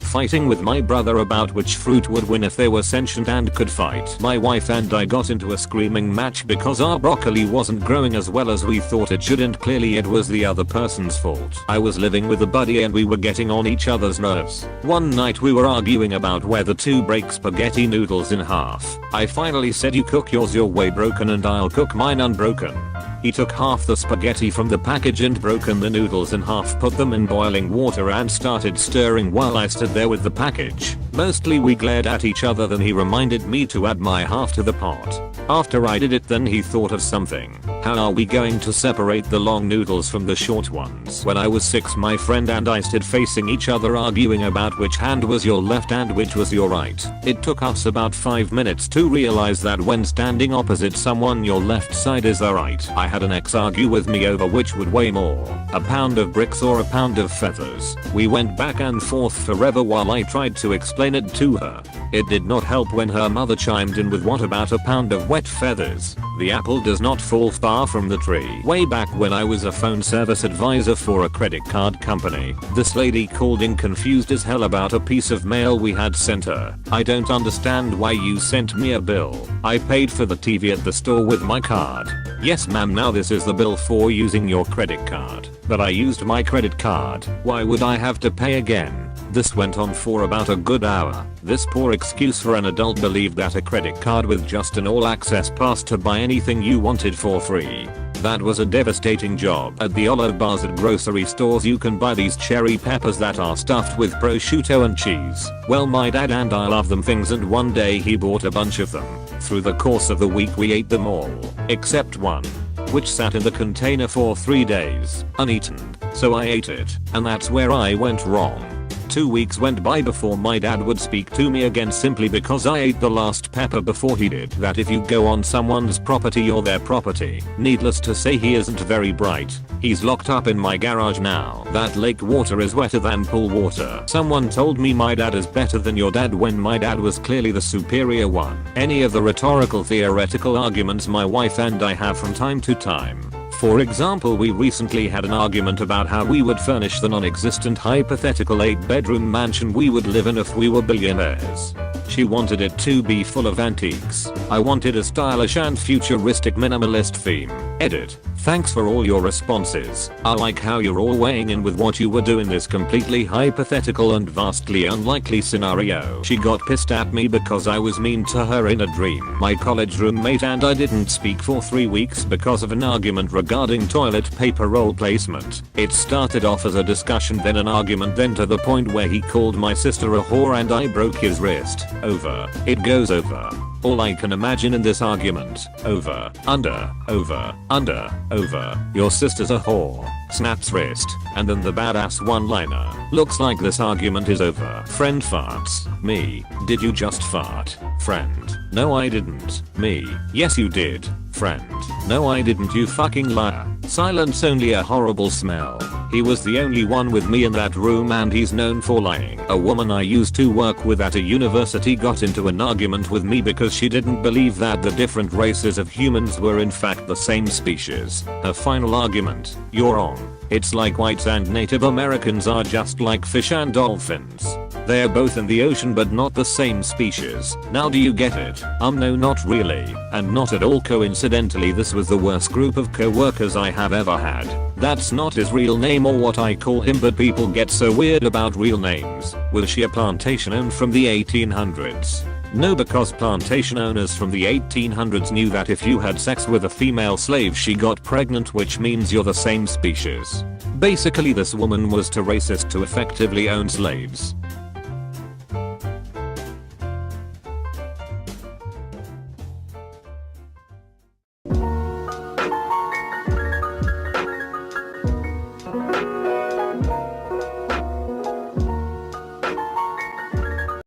fighting with my brother about which fruit would win if they were sentient and could fight. My wife and I got into a screaming match because our broccoli wasn't growing as well as we thought it should, and clearly it was the other person's fault. I was living with a buddy and we were getting on each other's nerves. One night we were arguing about whether to break spaghetti noodles in half. I finally said, you cook yours your way broken and I'll cook mine unbroken. He took half the spaghetti from the package and broken the noodles in half, put them in boiling water and started stirring while I stood there with the package. Mostly we glared at each other, then he reminded me to add my half to the pot. After I did it, then he thought of something. How are we going to separate the long noodles from the short ones? When I was 6, my friend and I stood facing each other arguing about which hand was your left and which was your right. It took us about 5 minutes to realize that when standing opposite someone, your left side is the right. I had an ex argue with me over which would weigh more, a pound of bricks or a pound of feathers. We went back and forth forever while I tried to explain it to her. It did not help when her mother chimed in with, what about a pound of wet feathers? The apple does not fall far from the tree. Way back when I was a phone service advisor for a credit card company, this lady called in confused as hell about a piece of mail we had sent her. I don't understand why you sent me a bill. I paid for the TV at the store with my card. Yes ma'am, now this is the bill for using your credit card. But I used my credit card. Why would I have to pay again? This went on for about a good hour. This poor excuse for an adult believed that a credit card with just an all-access pass to buy anything you wanted for free. That was a devastating job. At the olive bars at grocery stores you can buy these cherry peppers that are stuffed with prosciutto and cheese. Well, my dad and I love them things, and one day he bought a bunch of them. Through the course of the week we ate them all, except one, which sat in the container for 3 days, uneaten. So I ate it, and that's where I went wrong. 2 weeks went by before my dad would speak to me again, simply because I ate the last pepper before he did. That if you go on someone's property, you're their property. Needless to say, he isn't very bright. He's locked up in my garage now. That lake water is wetter than pool water. Someone told me my dad is better than your dad when my dad was clearly the superior one. Any of the rhetorical theoretical arguments my wife and I have from time to time. For example, we recently had an argument about how we would furnish the non-existent hypothetical 8-bedroom mansion we would live in if we were billionaires. She wanted it to be full of antiques. I wanted a stylish and futuristic minimalist theme. Edit. Thanks for all your responses. I like how you're all weighing in with what you would do in this completely hypothetical and vastly unlikely scenario. She got pissed at me because I was mean to her in a dream. My college roommate and I didn't speak for 3 weeks because of an argument regarding toilet paper roll placement. It started off as a discussion, then an argument, then to the point where he called my sister a whore and I broke his wrist. Over. It goes over. All I can imagine in this argument. Over. Under. Over. Under. Over. Your sister's a whore. Snaps wrist. And then the badass one-liner. Looks like this argument is over. Friend farts. Me. Did you just fart? Friend. No I didn't. Me. Yes you did. Friend. No I didn't, you fucking liar. Silence, only a horrible smell. He was the only one with me in that room and he's known for lying. A woman I used to work with at a university got into an argument with me because she didn't believe that the different races of humans were in fact the same species. Her final argument: you're wrong. It's like whites and Native Americans are just like fish and dolphins. They're both in the ocean but not the same species. Now do you get it? No, not really. And not at all coincidentally, this was the worst group of co-workers I have ever had. That's not his real name or what I call him, but people get so weird about real names. Was she a plantation owner from the 1800s? No, because plantation owners from the 1800s knew that if you had sex with a female slave she got pregnant, which means you're the same species. Basically this woman was too racist to effectively own slaves.